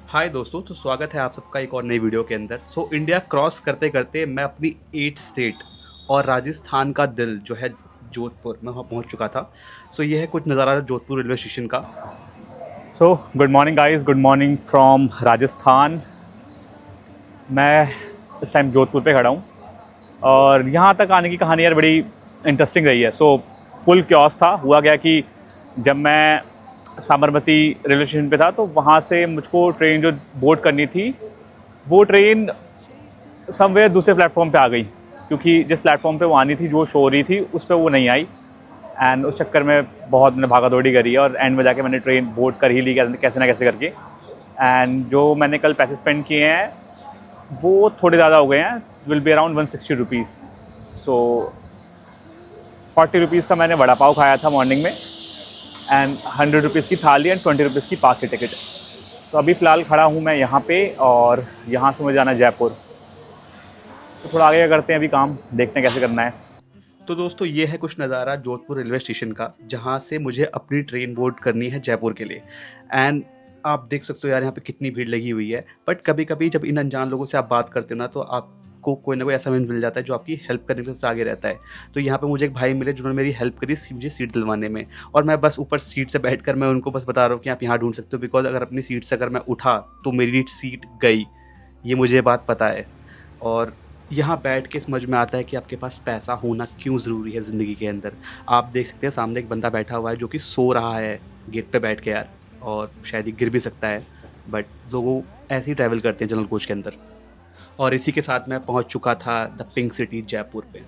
हाय दोस्तों, तो स्वागत है आप सबका एक और नई वीडियो के अंदर। इंडिया क्रॉस करते करते मैं अपनी 8 स्टेट और राजस्थान का दिल जो है जोधपुर में वहाँ पहुँच चुका था। ये है कुछ नज़ारा जोधपुर रेलवे स्टेशन का। सो good morning guys, good morning from Rajasthan. मैं इस टाइम जोधपुर पे खड़ा हूँ और यहाँ तक आने की कहानी यार बड़ी इंटरेस्टिंग रही है। फुल क्योस था। हुआ गया कि जब मैं साबरमती रेलवे स्टेशन पे था तो वहाँ से मुझको ट्रेन जो बोर्ड करनी थी वो ट्रेन समवेयर दूसरे प्लेटफॉर्म पे आ गई, क्योंकि जिस प्लेटफॉर्म पे वो आनी थी, जो शो हो रही थी, उस पर वो नहीं आई। एंड उस चक्कर में बहुत मैंने भागा दौड़ी करी है और एंड में जाके मैंने ट्रेन बोर्ड कर ही ली कैसे ना कैसे करके। एंड जो मैंने कल पैसे स्पेंड किए हैं वो थोड़े ज़्यादा हो गए हैं, will be around 160 rupees. So 40 rupees का मैंने वड़ा पाव खाया था मॉर्निंग में एंड 100 रुपीज़ की थाली एंड 20 रुपीज़ की पास की टिकट। तो अभी फ़िलहाल खड़ा हूँ मैं यहाँ पे और यहाँ से मुझे जाना है जयपुर। तो थोड़ा आगे करते हैं, अभी काम देखते हैं कैसे करना है। तो दोस्तों, ये है कुछ नज़ारा जोधपुर रेलवे स्टेशन का, जहाँ से मुझे अपनी ट्रेन बोर्ड करनी है जयपुर के लिए। एंड आप देख सकते हो यार, यहाँ पे कितनी भीड़ लगी हुई है। बट कभी कभी जब इन अनजान लोगों से आप बात करते हो ना, तो आपको कोई ना कोई ऐसा मिल जाता है जो आपकी हेल्प करने में सबसे आगे रहता है। तो यहाँ पे मुझे एक भाई मिले जिन्होंने मेरी हेल्प करी मुझे सीट दिलवाने में। और मैं बस ऊपर सीट से बैठकर मैं उनको बस बता रहा हूँ कि आप यहाँ ढूंढ सकते हो, बिकॉज अगर अपनी सीट से अगर मैं उठा तो मेरी सीट गई, ये मुझे बात पता है। और यहाँ बैठ के समझ में आता है कि आपके पास पैसा होना क्यों ज़रूरी है ज़िंदगी के अंदर। आप देख सकते हैं सामने एक बंदा बैठा हुआ है जो कि सो रहा है गेट पे बैठ के यार, और शायद ही गिर भी सकता है। बट लोगों ऐसे ही ट्रैवल करते हैं जनरल कोच के अंदर। और इसी के साथ मैं पहुँच चुका था द पिंक सिटी जयपुर पे।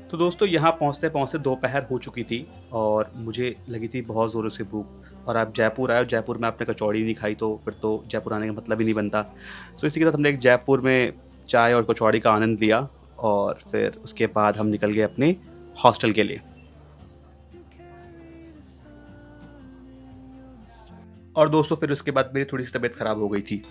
तो दोस्तों, यहाँ पहुँचते पहुँचते दोपहर हो चुकी थी और मुझे लगी थी बहुत ज़ोरों से भूख। और आप जयपुर आए और जयपुर में आपने कचौड़ी नहीं खाई तो फिर तो जयपुर आने का मतलब ही नहीं बनता। इसी के साथ हमने एक जयपुर में चाय और कचौड़ी का आनंद लिया और फिर उसके बाद हम निकल गए अपने हॉस्टल के लिए। और दोस्तों, फिर उसके बाद मेरी थोड़ी सी तबीयत ख़राब हो गई थी।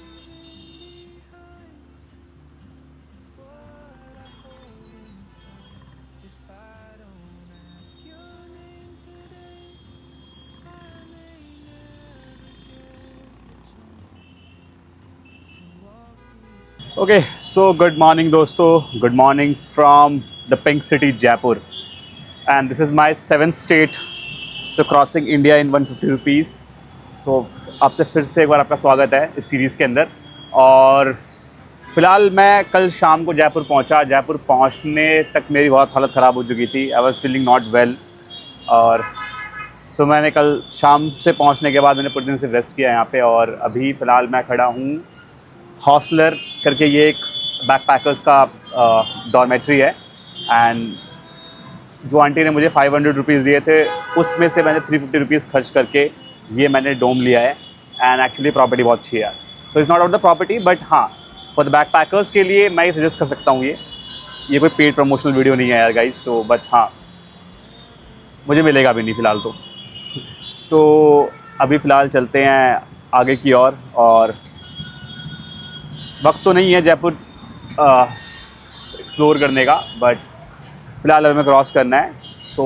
ओके, सो गुड मॉर्निंग दोस्तों, good morning from the pink city Jaipur and this is my 7th state. So crossing India in 150 rupees. So आपसे फिर से एक बार आपका स्वागत है इस सीरीज़ के अंदर। और फ़िलहाल मैं कल शाम को जयपुर पहुंचा। जयपुर पहुंचने तक मेरी बहुत हालत ख़राब हो चुकी थी। I was feeling not well. और मैंने कल शाम से पहुंचने के बाद मैंने पूरे दिन से रेस्ट किया यहाँ पे। और अभी फ़िलहाल मैं खड़ा हूँ हॉस्टलर करके, ये एक बैकपैकर्स का डॉर्मेट्री है। एंड जो आंटी ने मुझे 500 रुपीज़ दिए थे उसमें से मैंने 350 रुपीज़ खर्च करके ये मैंने डोम लिया है। एंड एक्चुअली प्रॉपर्टी बहुत अच्छी है। So it's not out the property, but हाँ, फॉर द बैकपैकर्स के लिए मैं ये सजेस्ट कर सकता हूँ। ये कोई पेड प्रमोशनल वीडियो नहीं है यार गाइस। बट हाँ, मुझे मिलेगा भी नहीं फ़िलहाल तो अभी फ़िलहाल चलते हैं आगे की ओर। और वक्त तो नहीं है जयपुर एक्सप्लोर करने का, बट फ़िलहाल हमें क्रॉस करना है। सो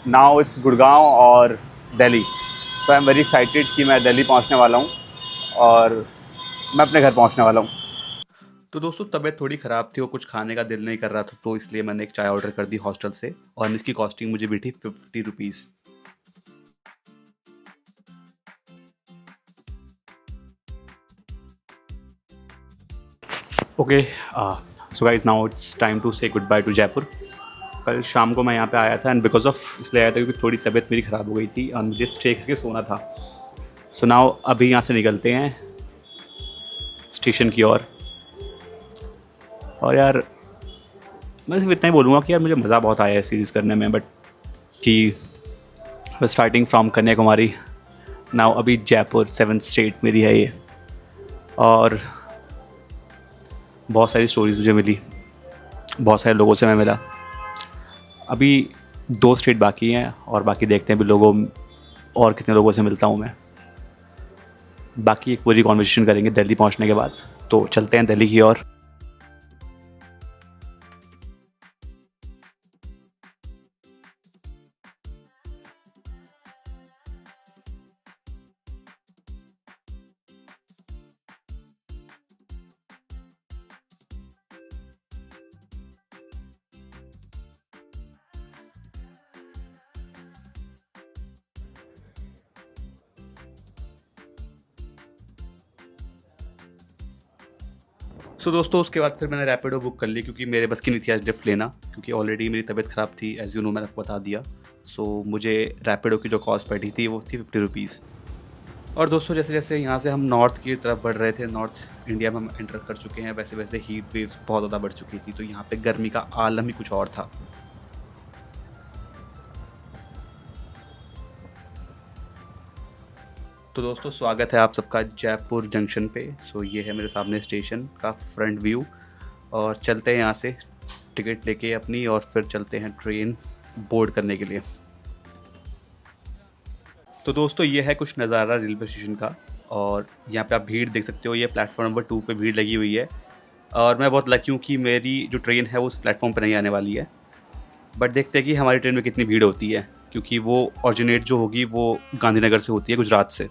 नाउ इट्स गुड़गांव और दिल्ली। सो आई एम वेरी एक्साइटेड कि मैं दिल्ली पहुंचने वाला हूं और मैं अपने घर पहुंचने वाला हूं। तो दोस्तों, तबीयत थोड़ी ख़राब थी और कुछ खाने का दिल नहीं कर रहा था, तो इसलिए मैंने एक चाय ऑर्डर कर दी हॉस्टल से और इसकी कॉस्टिंग मुझे बैठी 50 rupees. Okay, so guys, now it's time to say goodbye to Jaipur. कल शाम को मैं यहाँ पे आया था एंड बिकॉज ऑफ इसलिए आया था क्योंकि थोड़ी तबीयत मेरी ख़राब हो गई थी और मुझे स्टे करके सोना था। सो नाउ अभी यहाँ से निकलते हैं स्टेशन की ओर। और यार, मैं सिर्फ इतना ही बोलूँगा कि यार मुझे मज़ा बहुत आया है सीरीज़ करने में। बट कि स्टार्टिंग फ्रॉम कन्याकुमारी, नाउ अभी जयपुर 7th स्टेट मेरी है ये। और बहुत सारी स्टोरीज़ मुझे मिली, बहुत सारे लोगों से मैं मिला। अभी 2 स्टेट बाकी हैं और बाकी देखते हैं अभी लोगों और कितने लोगों से मिलता हूँ मैं। बाकी एक पूरी कॉन्वर्सेशन करेंगे दिल्ली पहुँचने के बाद। तो चलते हैं दिल्ली की ओर। सो दोस्तों उसके बाद फिर मैंने रैपिडो बुक कर ली क्योंकि मेरे बस की नहीं थी आज लिफ्ट लेना, क्योंकि ऑलरेडी मेरी तबीयत ख़राब थी, एज़ यू नो मैंने आपको बता दिया। सो मुझे रैपिडो की जो कॉस्ट पड़ी थी वो थी 50 रुपीज़। और दोस्तों जैसे जैसे यहाँ से हम नॉर्थ की तरफ बढ़ रहे थे, नॉर्थ इंडिया में हम एंटर कर चुके हैं, वैसे वैसे हीट वेव्स बहुत ज़्यादा बढ़ चुकी थी, तो यहाँ पे गर्मी का आलम ही कुछ और था। तो दोस्तों स्वागत है आप सबका जयपुर जंक्शन पे। सो ये है मेरे सामने स्टेशन का फ्रंट व्यू, और चलते हैं यहाँ से टिकट लेके अपनी, और फिर चलते हैं ट्रेन बोर्ड करने के लिए। तो दोस्तों ये है कुछ नज़ारा रेलवे स्टेशन का, और यहाँ पे आप भीड़ देख सकते हो। ये प्लेटफॉर्म नंबर 2 पे भीड़ लगी हुई है, और मैं बहुत लकी हूँ कि मेरी जो ट्रेन है वो उस प्लेटफॉर्म पर नहीं आने वाली है। बट देखते हैं कि हमारी ट्रेन में कितनी भीड़ होती है, क्योंकि वो ऑरिजिनेट जो होगी वो गांधीनगर से होती है, गुजरात से।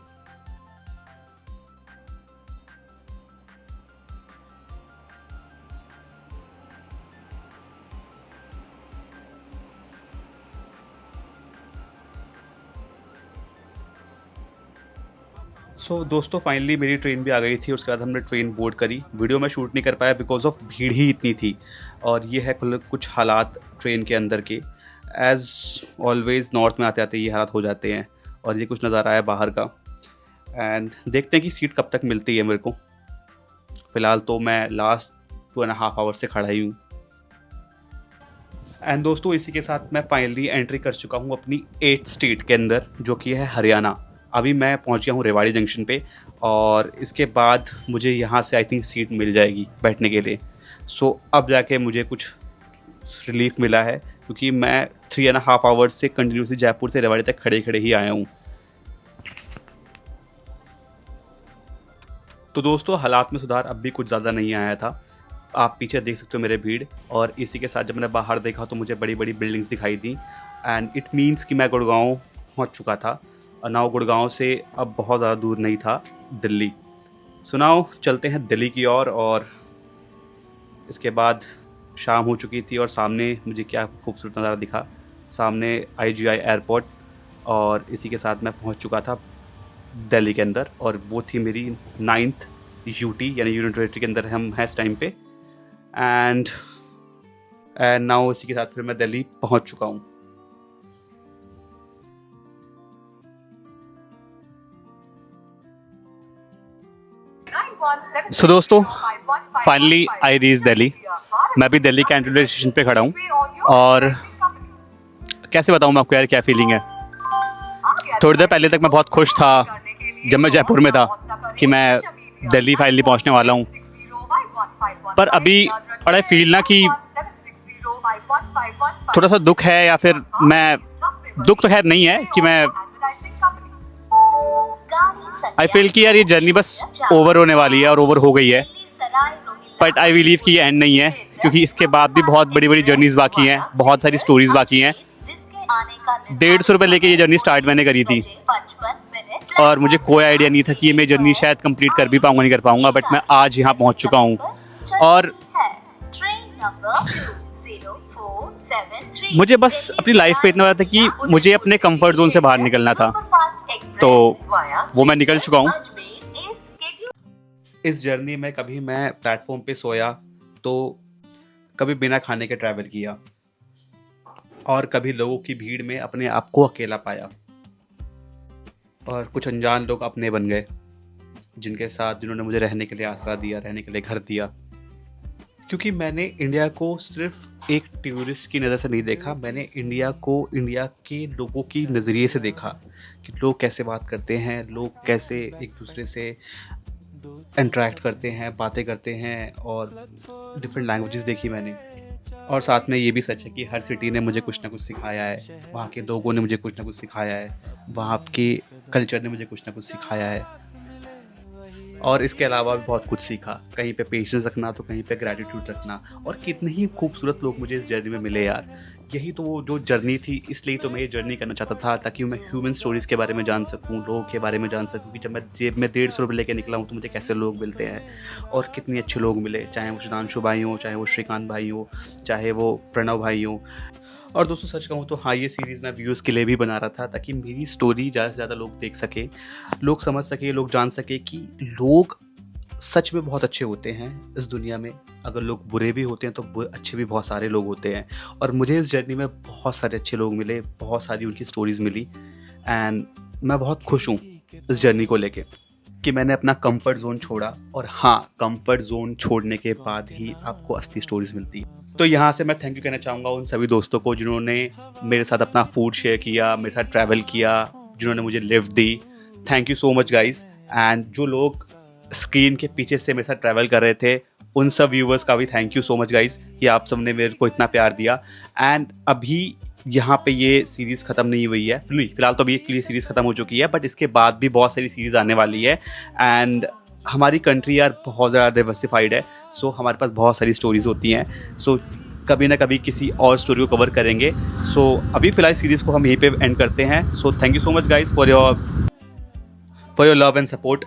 सो दोस्तों फाइनली मेरी ट्रेन भी आ गई थी। उसके बाद हमने ट्रेन बोर्ड करी। वीडियो में शूट नहीं कर पाया बिकॉज ऑफ भीड़ ही इतनी थी। और ये है कुछ हालात ट्रेन के अंदर के। एज़ ऑलवेज़ नॉर्थ में आते आते ये हालात हो जाते हैं। और ये कुछ नज़ारा है बाहर का, एंड देखते हैं कि सीट कब तक मिलती है मेरे को। फ़िलहाल तो मैं लास्ट 2.5 आवर से खड़ा ही हूँ। एंड दोस्तों इसी के साथ मैं फाइनली एंट्री कर चुका हूँ अपनी 8th स्टेट के अंदर, जो कि है हरियाणा। अभी मैं पहुंच गया हूँ रेवाड़ी जंक्शन पे, और इसके बाद मुझे यहाँ से आई थिंक सीट मिल जाएगी बैठने के लिए। सो अब जाके मुझे कुछ रिलीफ मिला है, क्योंकि मैं 3.5 आवर्स से कंटिन्यूसली जयपुर से रेवाड़ी तक खड़े खड़े ही आया हूँ। तो दोस्तों हालात में सुधार अब भी कुछ ज़्यादा नहीं आया था। आप पीछे देख सकते हो मेरे भीड़, और इसी के साथ जब मैंने बाहर देखा तो मुझे बड़ी बड़ी बिल्डिंग्स दिखाई दी, एंड इट मीन्स कि मैं गुड़गांव पहुँच चुका था। और नाउ गुड़गांव से अब बहुत ज़्यादा दूर नहीं था दिल्ली। सो नाउ चलते हैं दिल्ली की ओर। और इसके बाद शाम हो चुकी थी, और सामने मुझे क्या खूबसूरत नज़ारा दिखा। सामने IGI एयरपोर्ट, और इसी के साथ मैं पहुंच चुका था दिल्ली के अंदर। और वो थी मेरी 9th UT यानी यूनियन टेरेटरी के अंदर हम हैं इस टाइम पे। एंड नाउ इसी के साथ फिर मैं दिल्ली पहुंच चुका हूँ। सो दोस्तों फाइनली आई रीच दिल्ली। मैं भी दिल्ली के एंट्री स्टेशन पे खड़ा हूँ, और कैसे बताऊँ मैं आपको यार क्या फीलिंग है। थोड़ी देर पहले तक मैं बहुत खुश था जब मैं जयपुर में था कि मैं दिल्ली फाइनली पहुँचने वाला हूँ, पर अभी बड़ा फील ना कि थोड़ा सा दुख है, या फिर मैं दुख तो खैर नहीं है कि मैं आई फील कि यार ये जर्नी बस ओवर होने वाली है, और ओवर हो गई है। बट आई बिलीव कि ये एंड नहीं है, क्योंकि इसके बाद भी बहुत बड़ी बड़ी जर्नीज बाकी हैं, बहुत सारी स्टोरीज बाकी हैं। 150 रुपये लेके ये जर्नी स्टार्ट मैंने करी थी, और मुझे कोई आइडिया नहीं था कि ये मैं जर्नी शायद कंप्लीट कर भी पाऊंगा नहीं कर पाऊंगा। बट मैं आज यहाँ पहुँच चुका हूँ, और मुझे बस अपनी लाइफ पे इतना था कि मुझे अपने कंफर्ट जोन से बाहर निकलना था, तो वो मैं निकल चुका हूँ। इस जर्नी में कभी मैं प्लेटफॉर्म पे सोया, तो कभी बिना खाने के ट्रैवल किया, और कभी लोगों की भीड़ में अपने आप को अकेला पाया, और कुछ अनजान लोग अपने बन गए, जिनके साथ जिन्होंने मुझे रहने के लिए आसरा दिया, रहने के लिए घर दिया। क्योंकि मैंने इंडिया को सिर्फ एक टूरिस्ट की नज़र से नहीं देखा, मैंने इंडिया को इंडिया के लोगों की नज़रिए से देखा कि लोग कैसे बात करते हैं, लोग कैसे एक दूसरे से इंटरेक्ट करते हैं, बातें करते हैं, और डिफरेंट लैंग्वेजेस देखी मैंने। और साथ में ये भी सच है कि हर सिटी ने मुझे कुछ ना कुछ सिखाया है, वहाँ के लोगों ने मुझे कुछ ना कुछ सिखाया है, वहाँ के कल्चर ने मुझे कुछ ना कुछ सिखाया है। और इसके अलावा भी बहुत कुछ सीखा, कहीं पे पेशेंस रखना तो कहीं पे ग्रैटिट्यूड रखना। और कितने ही खूबसूरत लोग मुझे इस जर्नी में मिले यार। यही तो वो जो जर्नी थी, इसलिए तो मैं ये जर्नी करना चाहता था, ताकि मैं ह्यूमन स्टोरीज़ के बारे में जान सकूं, लोगों के बारे में जान सकूं कि जब मैं जेब में 150 रुपये लेके निकला हूँ तो मुझे कैसे लोग मिलते हैं, और कितने अच्छे लोग मिले, चाहे वो सुधांशु भाई हो, चाहे वो श्रीकांत भाई हो, चाहे वो प्रणव भाई हो। और दोस्तों सच कहूँ तो हाँ, ये सीरीज़ मैं व्यूज़ के लिए भी बना रहा था, ताकि मेरी स्टोरी ज़्यादा से ज़्यादा लोग देख सके, लोग समझ सके, लोग जान सके कि लोग सच में बहुत अच्छे होते हैं इस दुनिया में। अगर लोग बुरे भी होते हैं तो अच्छे भी बहुत सारे लोग होते हैं, और मुझे इस जर्नी में बहुत सारे अच्छे लोग मिले, बहुत सारी उनकी स्टोरीज़ मिली, एंड मैं बहुत खुश हूँ इस जर्नी को लेके कि मैंने अपना कंफर्ट जोन छोड़ा। और हाँ, कंफर्ट जोन छोड़ने के बाद ही आपको असली स्टोरीज मिलती है। तो यहाँ से मैं थैंक यू कहना चाहूँगा उन सभी दोस्तों को जिन्होंने मेरे साथ अपना फूड शेयर किया, मेरे साथ ट्रैवल किया, जिन्होंने मुझे lift the. Thank you so much guys. And जो लोग स्क्रीन के पीछे से मेरे साथ ट्रैवल कर रहे थे, उन सब व्यूवर्स का भी thank you so much guys कि आप सब ने मेरे को इतना प्यार दिया। एंड अभी यहाँ पे ये सीरीज़ ख़त्म नहीं हुई है, फिलहाल तो अभी ये सीरीज़ ख़त्म हो चुकी है, बट इसके बाद भी बहुत सारी सीरीज़ आने वाली है। एंड हमारी कंट्री यार बहुत ज़्यादा डाइवर्सिफाइड है, सो हमारे पास बहुत सारी स्टोरीज़ होती हैं। सो कभी ना कभी किसी और स्टोरी को कवर करेंगे। सो अभी फ़िलहाल सीरीज़ को हम यहीं पे एंड करते हैं। So thank you so much guys for your love and support.